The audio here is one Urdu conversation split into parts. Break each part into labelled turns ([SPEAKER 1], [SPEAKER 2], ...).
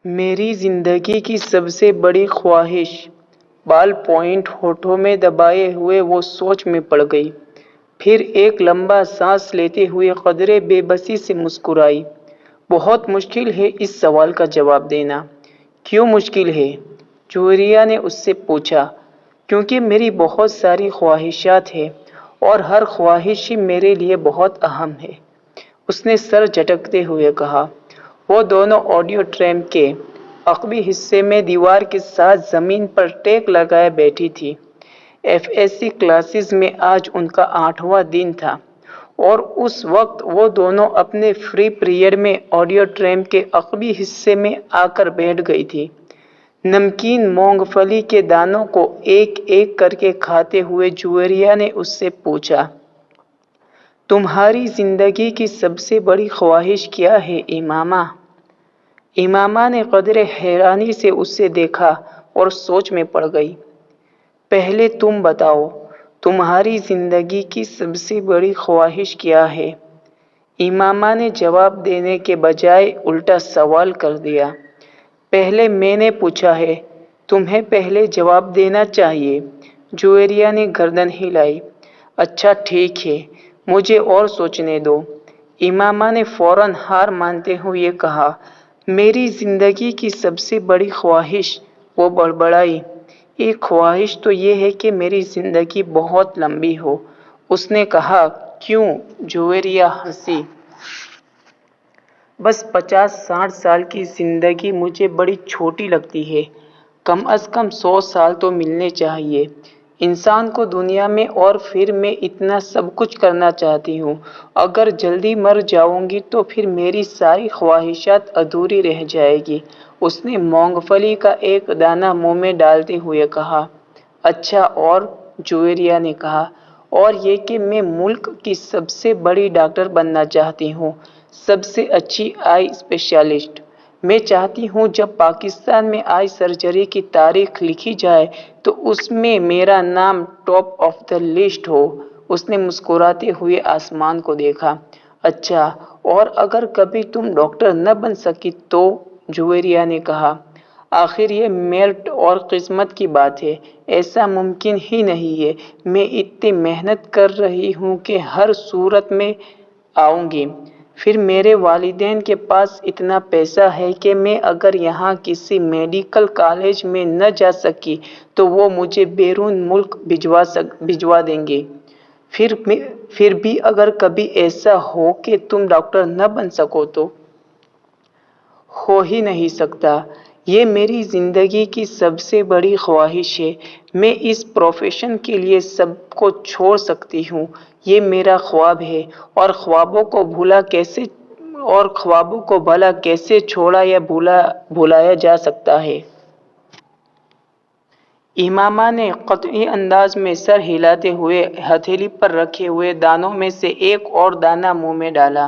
[SPEAKER 1] میری زندگی کی سب سے بڑی خواہش، بال پوائنٹ ہونٹوں میں دبائے ہوئے وہ سوچ میں پڑ گئی۔ پھر ایک لمبا سانس لیتے ہوئے قدرے بے بسی سے مسکرائی۔ بہت مشکل ہے اس سوال کا جواب دینا۔ کیوں مشکل ہے؟ جویریہ نے اس سے پوچھا۔ کیونکہ میری بہت ساری خواہشات ہیں اور ہر خواہش ہی میرے لیے بہت اہم ہے، اس نے سر جھٹکتے ہوئے کہا۔ وہ دونوں آڈیٹوریم کے عقبی حصے میں دیوار کے ساتھ زمین پر ٹیک لگائے بیٹھی تھی۔ ایف ایس سی کلاسز میں آج ان کا 8واں دن تھا اور اس وقت وہ دونوں اپنے فری پیریڈ میں آڈیٹوریم کے عقبی حصے میں آ کر بیٹھ گئی تھی۔ نمکین مونگ پھلی کے دانوں کو ایک ایک کر کے کھاتے ہوئے جویریہ نے اس سے پوچھا، تمہاری زندگی کی سب سے بڑی خواہش کیا ہے امامہ؟ امامہ نے قدرے حیرانی سے اسے دیکھا اور سوچ میں پڑ گئی۔ پہلے تم بتاؤ، تمہاری زندگی کی سب سے بڑی خواہش کیا ہے؟ امامہ نے جواب دینے کے بجائے الٹا سوال کر دیا۔ پہلے میں نے پوچھا ہے، تمہیں پہلے جواب دینا چاہیے۔ جویریہ نے گردن ہلائی۔ اچھا ٹھیک ہے، مجھے اور سوچنے دو۔ امامہ نے فوراً ہار مانتے ہوئے کہا، میری زندگی کی سب سے بڑی خواہش، وہ بڑبڑائی، ایک خواہش تو یہ ہے کہ میری زندگی بہت لمبی ہو۔ اس نے کہا، کیوں؟ جویریہ ہنسی۔ بس 50-60 سال کی زندگی مجھے بڑی چھوٹی لگتی ہے۔ کم از کم 100 سال تو ملنے چاہیے انسان کو دنیا میں، اور پھر میں اتنا سب کچھ کرنا چاہتی ہوں۔ اگر جلدی مر جاؤں گی تو پھر میری ساری خواہشات ادھوری رہ جائے گی۔ اس نے مونگ پھلی کا ایک دانہ منہ میں ڈالتے ہوئے کہا۔ اچھا اور؟ جویریہ نے کہا۔ اور یہ کہ میں ملک کی سب سے بڑی ڈاکٹر بننا چاہتی ہوں، سب سے اچھی آئی اسپیشلسٹ۔ میں چاہتی ہوں جب پاکستان میں آئی سرجری کی تاریخ لکھی جائے تو اس میں میرا نام ٹاپ آف دی لسٹ ہو۔ اس نے مسکراتے ہوئے آسمان کو دیکھا۔ اچھا اور اگر کبھی تم ڈاکٹر نہ بن سکی تو؟ جویریہ نے کہا۔ آخر یہ میرٹ اور قسمت کی بات ہے، ایسا ممکن ہی نہیں ہے۔ میں اتنی محنت کر رہی ہوں کہ ہر صورت میں آؤں گی۔ پھر میرے والدین کے پاس اتنا پیسہ ہے کہ میں اگر یہاں کسی میڈیکل کالج میں نہ جا سکی تو وہ مجھے بیرون ملک بھجوا دیں گے۔ پھر بھی اگر کبھی ایسا ہو کہ تم ڈاکٹر نہ بن سکو تو؟ ہو ہی نہیں سکتا۔ یہ میری زندگی کی سب سے بڑی خواہش ہے۔ میں اس پروفیشن کے لیے سب کو چھوڑ سکتی ہوں، یہ میرا خواب ہے، اور خوابوں کو بھلا کیسے چھوڑا یا بھلایا جا سکتا ہے؟ امامہ نے قطعی انداز میں سر ہلاتے ہوئے ہتھیلی پر رکھے ہوئے دانوں میں سے ایک اور دانہ منہ میں ڈالا۔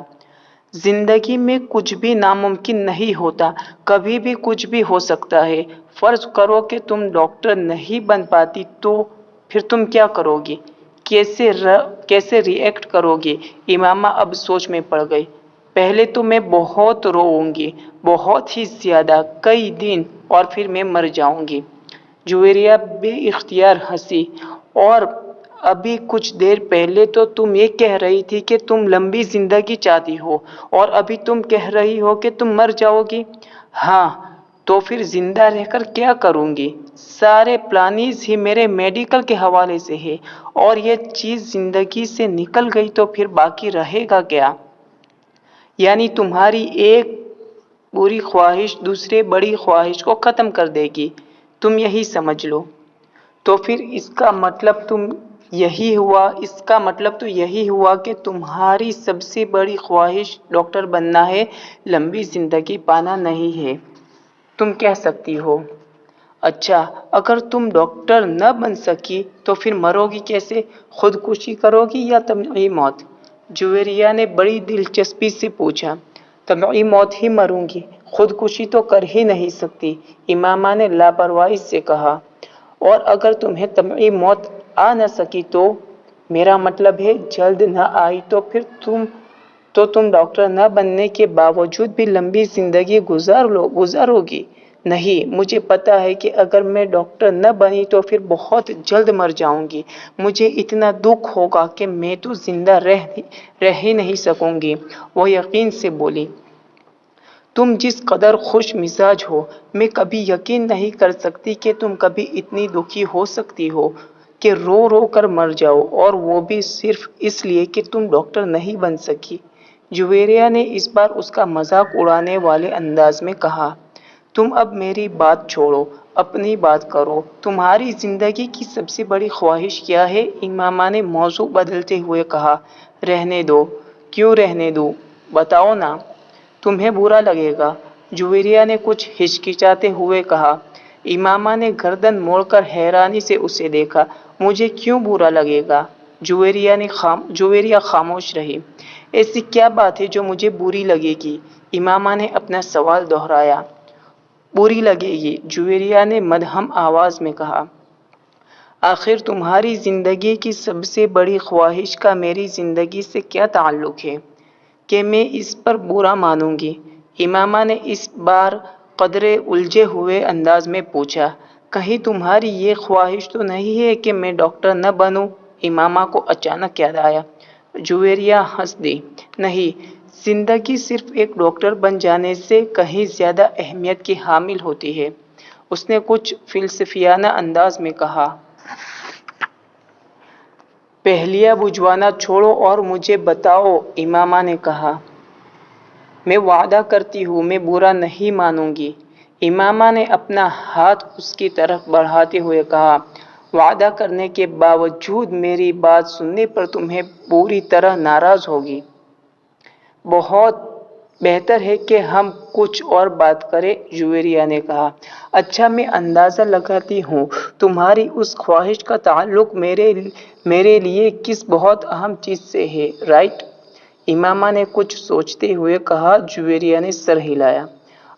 [SPEAKER 1] زندگی میں کچھ بھی ناممکن نہیں ہوتا، کبھی بھی کچھ بھی ہو سکتا ہے۔ فرض کرو کہ تم ڈاکٹر نہیں بن پاتی تو پھر تم کیا کرو گی؟ کیسے ری ایکٹ کرو گی؟ امامہ اب سوچ میں پڑ گئی۔ پہلے تو میں بہت روؤں گی، بہت ہی زیادہ، کئی دن، اور پھر میں مر جاؤں گی۔ جویریہ بے اختیار ہنسی۔ اور ابھی کچھ دیر پہلے تو تم یہ کہہ رہی تھی کہ تم لمبی زندگی چاہتی ہو، اور ابھی تم کہہ رہی ہو کہ تم مر جاؤ گی۔ ہاں، تو پھر زندہ رہ کر کیا کروں گی؟ سارے پلانز ہی میرے میڈیکل کے حوالے سے ہے، اور یہ چیز زندگی سے نکل گئی تو پھر باقی رہے گا کیا؟ یعنی تمہاری ایک بری خواہش دوسرے بڑی خواہش کو ختم کر دے گی، تم یہی سمجھ لو۔ تو پھر اس کا مطلب تو یہی ہوا کہ تمہاری سب سے بڑی خواہش ڈاکٹر بننا ہے، لمبی زندگی پانا نہیں ہے۔ تم کہہ سکتی ہو۔ اچھا اگر تم ڈاکٹر نہ بن سکی تو پھر مرو گی کیسے؟ خودکشی کرو گی یا طبیعی موت؟ جویریہ نے بڑی دلچسپی سے پوچھا۔ طبیعی موت ہی مروں گی، خودکشی تو کر ہی نہیں سکتی، امامہ نے لاپرواہی سے کہا۔ اور اگر تمہیں طبیعی موت آ نہ سکی تو؟ میرا مطلب ہے جلد نہ آئی تو پھر تم تو تم ڈاکٹر نہ بننے کے باوجود بھی لمبی زندگی گزاروگی؟ نہیں، مجھے پتا ہے کہ اگر میں ڈاکٹر نہ بنی تو پھر بہت جلد مر جاؤں گی۔ مجھے اتنا دکھ ہوگا کہ میں تو زندہ رہ ہی نہیں سکوں گی۔ وہ یقین سے بولی، تم جس قدر خوش مزاج ہو، میں کبھی یقین نہیں کر سکتی کہ تم کبھی اتنی دکھی ہو سکتی ہو کہ رو رو کر مر جاؤ، اور وہ بھی صرف اس لیے کہ تم ڈاکٹر نہیں بن سکی۔ جویریہ نے اس بار اس کا مذاق اڑانے والے انداز میں کہا، تم اب میری بات چھوڑو، اپنی بات کرو۔ تمہاری زندگی کی سب سے بڑی خواہش کیا ہے؟ امامہ نے موضوع بدلتے ہوئے کہا۔ رہنے دو۔ کیوں رہنے دوں؟ بتاؤ نا۔ تمہیں برا لگے گا، جویریہ نے کچھ ہچکچاتے ہوئے کہا۔ امامہ نے گردن موڑ کر حیرانی سے اسے دیکھا۔ مجھے کیوں برا لگے گا؟ جویریہ خاموش رہی۔ ایسی کیا بات ہے جو مجھے بری لگے گی؟ امامہ نے اپنا سوال دہرایا۔ بری لگے گی، جویریہ نے مدھم آواز میں کہا۔ آخر تمہاری زندگی کی سب سے بڑی خواہش کا میری زندگی سے کیا تعلق ہے کہ میں اس پر برا مانوں گی؟ امامہ نے اس بار قدرے الجھے ہوئے انداز میں پوچھا۔ کہیں تمہاری یہ خواہش تو نہیں ہے کہ میں ڈاکٹر نہ بنوں؟ امامہ کو اچانک یاد آیا۔ جویریہ ہنس دی۔ نہیں، زندگی صرف ایک ڈاکٹر بن جانے سے کہیں زیادہ اہمیت کی حامل ہوتی ہے، اس نے کچھ فلسفیانہ انداز میں کہا۔ پہلیاں بجھوانا چھوڑو اور مجھے بتاؤ، امامہ نے کہا۔ میں وعدہ کرتی ہوں میں برا نہیں مانوں گی، امامہ نے اپنا ہاتھ اس کی طرف بڑھاتے ہوئے کہا۔ وعدہ کرنے کے باوجود میری بات سننے پر تمہیں پوری طرح ناراض ہوگی۔ بہت بہتر ہے کہ ہم کچھ اور بات کریں، جویریہ نے کہا۔ اچھا، میں اندازہ لگاتی ہوں تمہاری اس خواہش کا تعلق میرے لیے کس بہت اہم چیز سے ہے، رائٹ؟ امامہ نے کچھ سوچتے ہوئے کہا۔ جویریہ نے سر ہلایا۔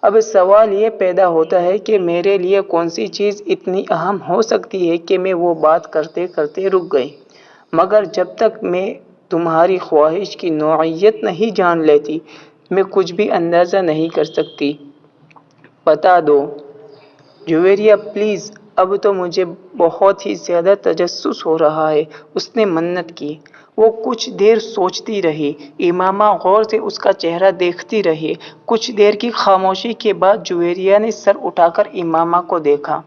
[SPEAKER 1] اب سوال یہ پیدا ہوتا ہے کہ میرے لیے کون سی چیز اتنی اہم ہو سکتی ہے کہ میں وہ بات کرتے کرتے رک گئی، مگر جب تک میں تمہاری خواہش کی نوعیت نہیں جان لیتی میں کچھ بھی اندازہ نہیں کر سکتی۔ بتا دو جویریہ پلیز، اب تو مجھے بہت ہی زیادہ تجسس ہو رہا ہے، اس نے منت کی۔ وہ کچھ دیر سوچتی رہی۔ امامہ غور سے اس کا چہرہ دیکھتی رہی۔ کچھ دیر کی خاموشی کے بعد جویریہ نے سر اٹھا کر امامہ کو دیکھا۔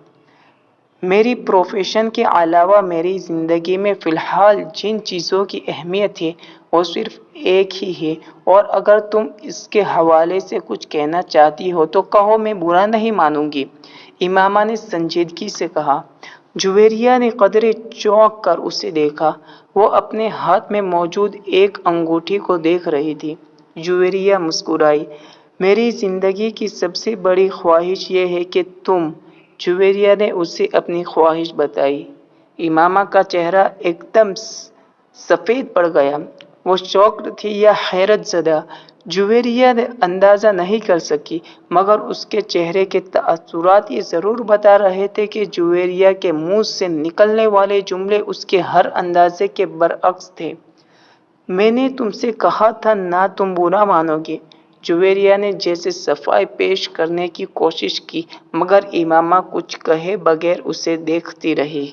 [SPEAKER 1] میری پروفیشن کے علاوہ میری زندگی میں فی الحال جن چیزوں کی اہمیت ہے وہ صرف ایک ہی ہے، اور اگر تم اس کے حوالے سے کچھ کہنا چاہتی ہو تو کہو، میں برا نہیں مانوں گی، امامہ نے سنجیدگی سے کہا۔ جویریہ نے قدرے چونک کر اسے دیکھا۔ وہ اپنے ہاتھ میں موجود ایک انگوٹھی کو دیکھ رہی تھی۔ جویریہ مسکرائی۔ میری زندگی کی سب سے بڑی خواہش یہ ہے کہ تم، جویریہ نے اسے اپنی خواہش بتائی۔ امامہ کا چہرہ ایک دم سفید پڑ گیا۔ وہ شاکڈ تھی یا حیرت زدہ، جویریہ اندازہ نہیں کر سکی، مگر اس کے چہرے کے تاثرات یہ ضرور بتا رہے تھے کہ جویریہ کے منہ سے نکلنے والے جملے اس کے ہر اندازے کے برعکس تھے۔ میں نے تم سے کہا تھا نہ تم برا مانو گے، جویریہ نے جیسے صفائی پیش کرنے کی کوشش کی، مگر امامہ کچھ کہے بغیر اسے دیکھتی رہی۔